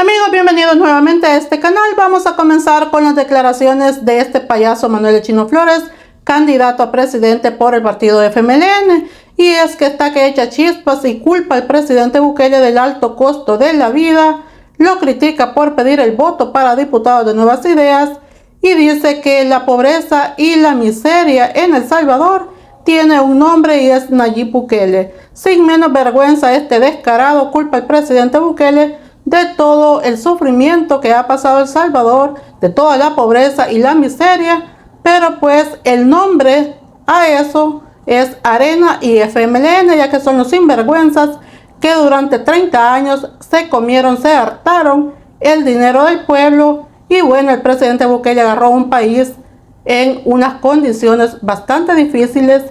Amigos, bienvenidos nuevamente a este canal. Vamos a comenzar con las declaraciones de este payaso Manuel El Chino Flores, candidato a presidente por el partido FMLN. Y es que está que echa chispas y culpa al presidente Bukele del alto costo de la vida. Lo critica por pedir el voto para diputados de Nuevas Ideas y dice que la pobreza y la miseria en El Salvador tiene un nombre y es Nayib Bukele. Sin menos vergüenza, este descarado culpa al presidente Bukele de todo el sufrimiento que ha pasado El Salvador, de toda la pobreza y la miseria, pero pues el nombre a eso es Arena y FMLN, ya que son los sinvergüenzas que durante 30 años se comieron, se hartaron el dinero del pueblo. Y bueno, el presidente Bukele agarró un país en unas condiciones bastante difíciles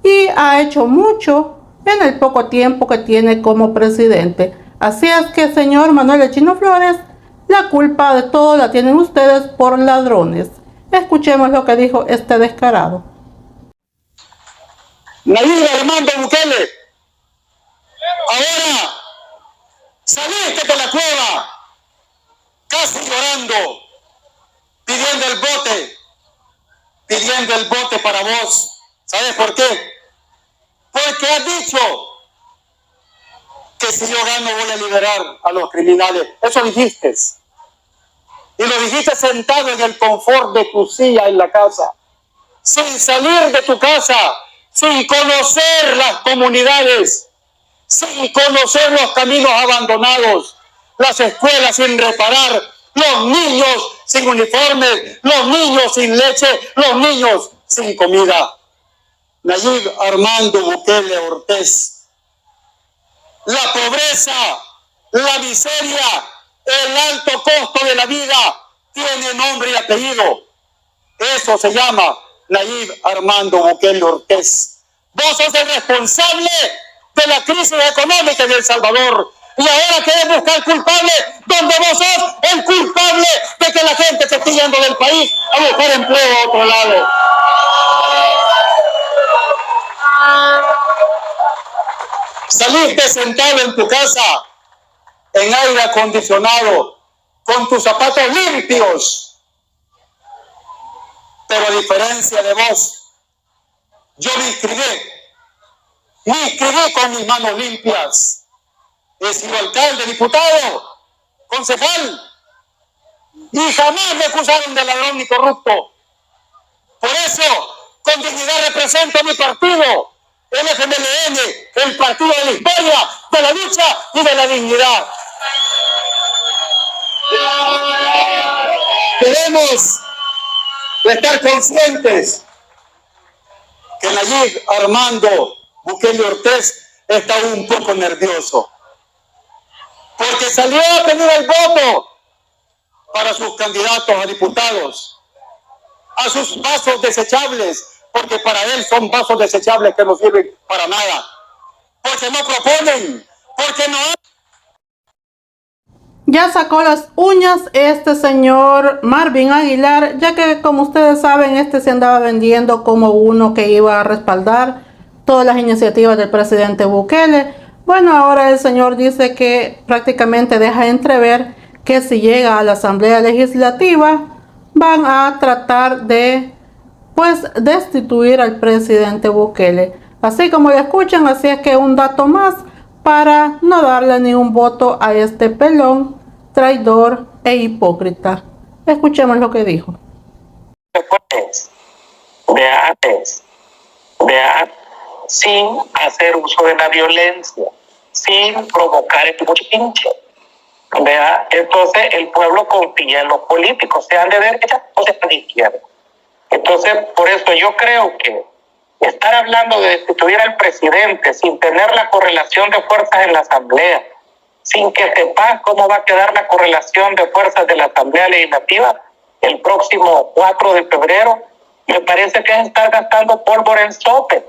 y ha hecho mucho en el poco tiempo que tiene como presidente. Así es que, señor Manuel El Chino Flores, la culpa de todo la tienen ustedes por ladrones. Escuchemos lo que dijo este descarado. Nayib Armando Bukele, ahora saliste de la cueva casi llorando, pidiendo el bote para vos. ¿Sabes por qué? Porque has dicho que si yo gano voy a liberar a los criminales. Eso dijiste. Y lo dijiste sentado en el confort de tu silla en la casa, sin salir de tu casa, sin conocer las comunidades, sin conocer los caminos abandonados, las escuelas sin reparar, los niños sin uniformes, los niños sin leche, los niños sin comida. Nayib Armando Bukele Ortiz, la pobreza, la miseria, el alto costo de la vida tiene nombre y apellido. Eso se llama Nayib Armando Bukele Ortiz. Vos sos el responsable de la crisis económica en El Salvador. Y ahora querés buscar culpable donde vos sos el culpable de que la gente se esté yendo del país a buscar empleo a otro lado. Saliste sentado en tu casa, en aire acondicionado, con tus zapatos limpios. Pero a diferencia de vos, yo me inscribí con mis manos limpias. He sido alcalde, diputado, concejal, y jamás me acusaron de ladrón ni corrupto. Por eso, con dignidad represento a mi partido, el FMLN, el partido de la historia, de la lucha y de la dignidad. Debemos estar conscientes que Nayib Armando Bukele Ortiz está un poco nervioso, porque salió a pedir el voto para sus candidatos a diputados, a sus vasos desechables, porque para él son vasos desechables que no sirven para nada, porque no proponen, porque no... Ya sacó las uñas este señor Marvin Aguilar, ya que como ustedes saben, este se andaba vendiendo como uno que iba a respaldar todas las iniciativas del presidente Bukele. Bueno, ahora el señor dice que prácticamente deja entrever que si llega a la Asamblea Legislativa van a tratar de destituir al presidente Bukele. Así como lo escuchan, así es que un dato más para no darle ni un voto a este pelón, traidor e hipócrita. Escuchemos lo que dijo. Sin hacer uso de la violencia, sin provocar el pinche. Entonces el pueblo confía en los políticos, sean de derecha o sean de izquierda. Entonces, por eso yo creo que estar hablando de destituir al presidente sin tener la correlación de fuerzas en la Asamblea, sin que sepas cómo va a quedar la correlación de fuerzas de la Asamblea Legislativa el próximo 4 de febrero, me parece que es estar gastando pólvora en sope.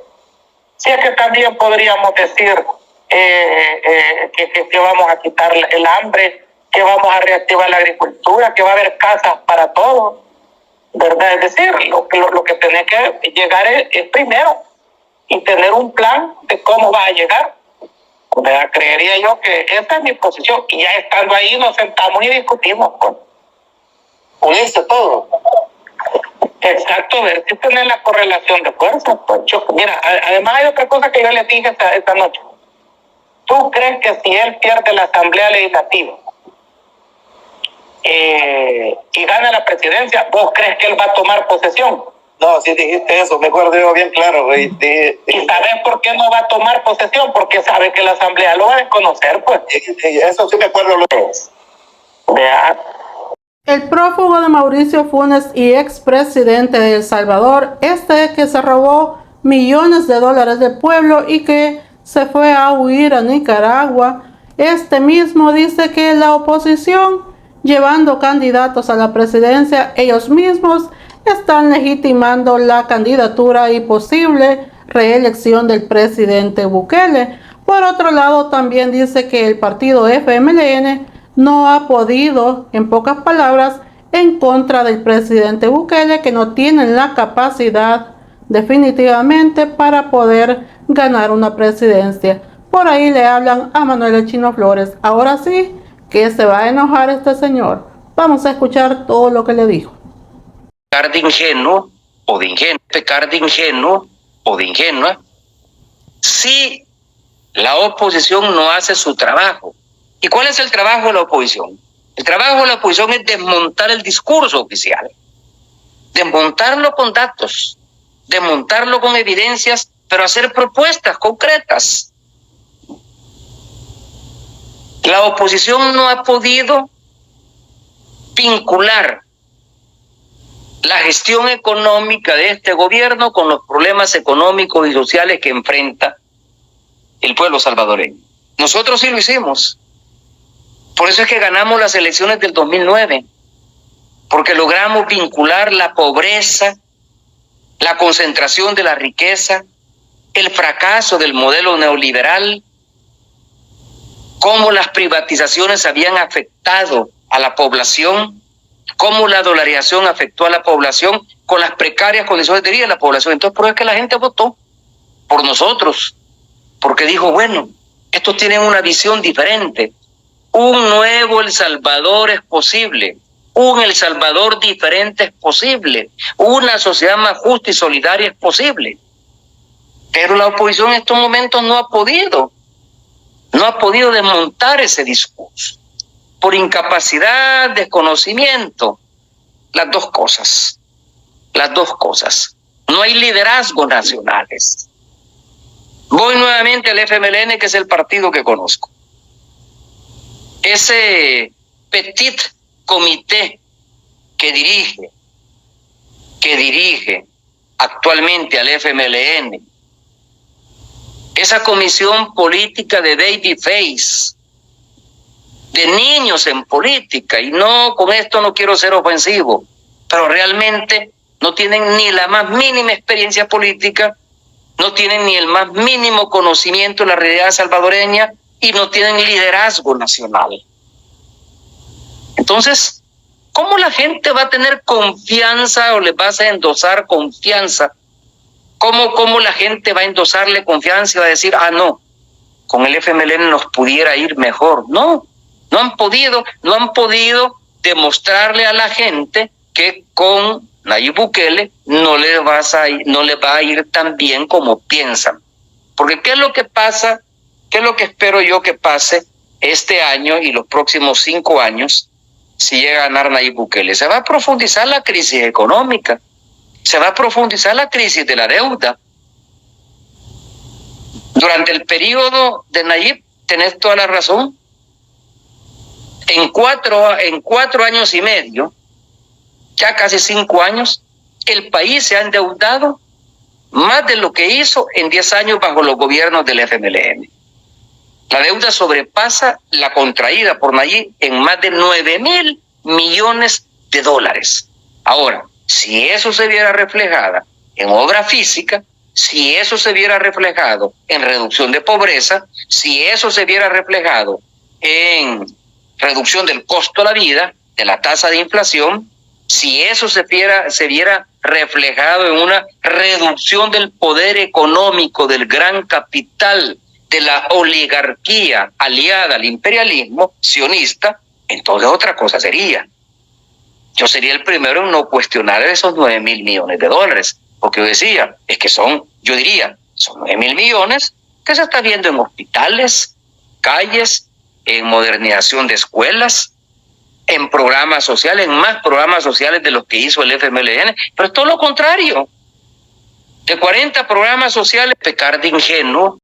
Si es que también podríamos decir que vamos a quitar el hambre, que vamos a reactivar la agricultura, que va a haber casas para todos, ¿verdad? Es decir, lo que tiene que llegar es primero y tener un plan de cómo va a llegar. O sea, creería yo que esa es mi posición, y ya estando ahí nos sentamos y discutimos. Pues. Unirse todo. Exacto, ver si tiene la correlación de fuerzas. Pues. Mira, además hay otra cosa que yo le dije esta noche. ¿Tú crees que si él pierde la Asamblea Legislativa y gana la presidencia, vos crees que él va a tomar posesión? No, sí dijiste eso, me acuerdo yo bien claro. ¿Y sabes por qué no va a tomar posesión? Porque sabe que la Asamblea lo va a desconocer, pues. Eso sí me acuerdo. Vea. El prófugo de Mauricio Funes y expresidente de El Salvador, que se robó millones de dólares del pueblo y que se fue a huir a Nicaragua, mismo dice que la oposición, llevando candidatos a la presidencia, ellos mismos están legitimando la candidatura y posible reelección del presidente Bukele. Por otro lado, también dice que el partido FMLN no ha podido, en pocas palabras, en contra del presidente Bukele, que no tienen la capacidad definitivamente para poder ganar una presidencia. Por ahí le hablan a Manuel El Chino Flores. Ahora sí que se va a enojar este señor. Vamos a escuchar todo lo que le dijo. Pecar de ingenuo o de ingenuo, pecar de ingenuo o de ingenua, si la oposición no hace su trabajo. ¿Y cuál es el trabajo de la oposición? El trabajo de la oposición es desmontar el discurso oficial, desmontarlo con datos, desmontarlo con evidencias, pero hacer propuestas concretas. La oposición no ha podido vincular la gestión económica de este gobierno con los problemas económicos y sociales que enfrenta el pueblo salvadoreño. Nosotros sí lo hicimos. Por eso es que ganamos las elecciones del 2009, porque logramos vincular la pobreza, la concentración de la riqueza, el fracaso del modelo neoliberal, cómo las privatizaciones habían afectado a la población, cómo la dolarización afectó a la población con las precarias condiciones de vida de la población. Entonces, por eso es que la gente votó por nosotros, porque dijo, bueno, estos tienen una visión diferente. Un nuevo El Salvador es posible, un El Salvador diferente es posible, una sociedad más justa y solidaria es posible. Pero la oposición en estos momentos no ha podido desmontar ese discurso, por incapacidad, desconocimiento, las dos cosas. No hay liderazgos nacionales. Voy nuevamente al FMLN, que es el partido que conozco. Ese petit comité que dirige actualmente al FMLN, esa comisión política de babyface, de niños en política, y no, con esto no quiero ser ofensivo, pero realmente no tienen ni la más mínima experiencia política, no tienen ni el más mínimo conocimiento de la realidad salvadoreña y no tienen liderazgo nacional. Entonces, ¿cómo la gente va a tener confianza o le vas a endosar confianza? ¿Cómo la gente va a endosarle confianza y va a decir, no, con el FMLN nos pudiera ir mejor? No han podido demostrarle a la gente que con Nayib Bukele no le va a ir tan bien como piensan. Porque ¿qué es lo que pasa? ¿Qué es lo que espero yo que pase este año y los próximos 5 años si llega a ganar Nayib Bukele? Se va a profundizar la crisis económica, se va a profundizar la crisis de la deuda. Durante el periodo de Nayib, tenés toda la razón, en 4 años y medio, ya casi 5 años, el país se ha endeudado más de lo que hizo en 10 años bajo los gobiernos del FMLN. La deuda sobrepasa la contraída por Nayib en más de 9,000 millones de dólares. Ahora, si eso se viera reflejada en obra física, si eso se viera reflejado en reducción de pobreza, si eso se viera reflejado en reducción del costo de la vida, de la tasa de inflación, si eso se viera reflejado en una reducción del poder económico del gran capital de la oligarquía aliada al imperialismo sionista, entonces otra cosa sería. Yo sería el primero en no cuestionar esos 9.000 millones de dólares, porque yo decía, es que son 9.000 millones que se está viendo en hospitales, calles, en modernización de escuelas, en programas sociales, en más programas sociales de los que hizo el FMLN, pero es todo lo contrario. De 40 programas sociales, pecar de ingenuo.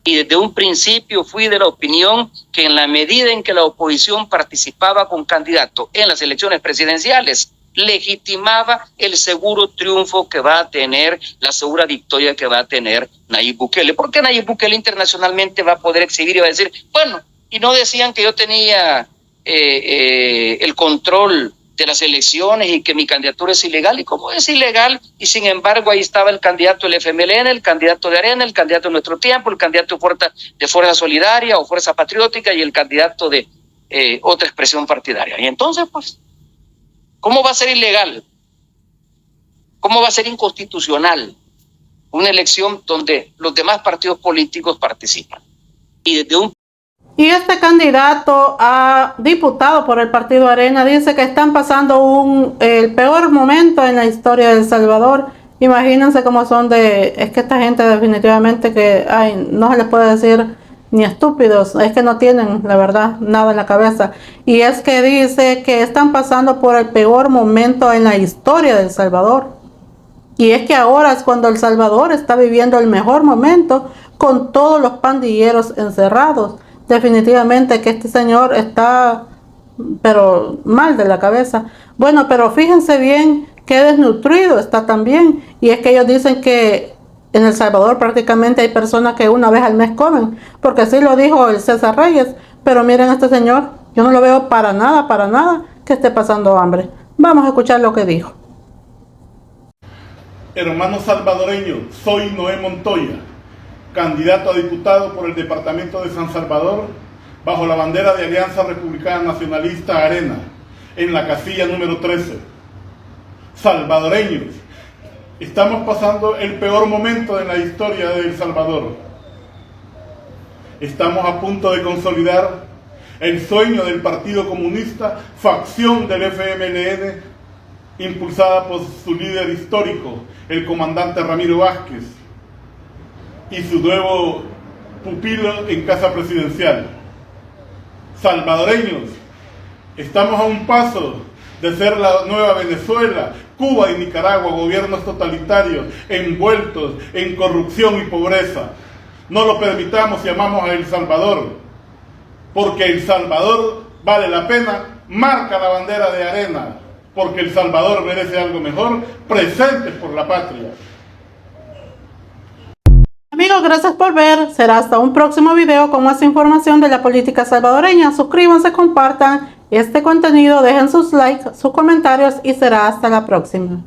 Y desde un principio fui de la opinión que en la medida en que la oposición participaba con candidato en las elecciones presidenciales, legitimaba el seguro triunfo que va a tener, la segura victoria que va a tener Nayib Bukele. Porque Nayib Bukele internacionalmente va a poder exhibir y va a decir, bueno, y no decían que yo tenía el control de las elecciones y que mi candidatura es ilegal. ¿Y cómo es ilegal? Y sin embargo ahí estaba el candidato del FMLN, el candidato de Arena, el candidato de Nuestro Tiempo, el candidato de Fuerza Solidaria o Fuerza Patriótica y el candidato de otra expresión partidaria. Y entonces, pues, ¿cómo va a ser ilegal? ¿Cómo va a ser inconstitucional una elección donde los demás partidos políticos participan? Y este candidato a diputado por el partido Arena dice que están pasando el peor momento en la historia de El Salvador. Imagínense cómo son es que esta gente definitivamente que no se les puede decir ni estúpidos, es que no tienen, la verdad, nada en la cabeza. Y es que dice que están pasando por el peor momento en la historia de El Salvador. Y es que ahora es cuando El Salvador está viviendo el mejor momento con todos los pandilleros encerrados. Definitivamente que este señor está, pero mal de la cabeza. Bueno, pero fíjense bien qué desnutrido está también. Y es que ellos dicen que en El Salvador prácticamente hay personas que una vez al mes comen, porque así lo dijo el César Reyes. Pero miren a este señor, yo no lo veo para nada que esté pasando hambre. Vamos a escuchar lo que dijo. Hermanos salvadoreños, soy Noé Montoya, candidato a diputado por el departamento de San Salvador, bajo la bandera de Alianza Republicana Nacionalista Arena, en la casilla número 13. Salvadoreños, estamos pasando el peor momento en la historia de El Salvador. Estamos a punto de consolidar el sueño del Partido Comunista, facción del FMLN, impulsada por su líder histórico, el comandante Ramiro Vázquez, y su nuevo pupilo en Casa Presidencial. Salvadoreños, estamos a un paso de ser la nueva Venezuela, Cuba y Nicaragua, gobiernos totalitarios envueltos en corrupción y pobreza. No lo permitamos y amamos a El Salvador, porque El Salvador vale la pena, marca la bandera de Arena, porque El Salvador merece algo mejor, presentes por la patria. Amigos, gracias por ver. Será hasta un próximo video con más información de la política salvadoreña. Suscríbanse, compartan este contenido, dejen sus likes, sus comentarios y será hasta la próxima.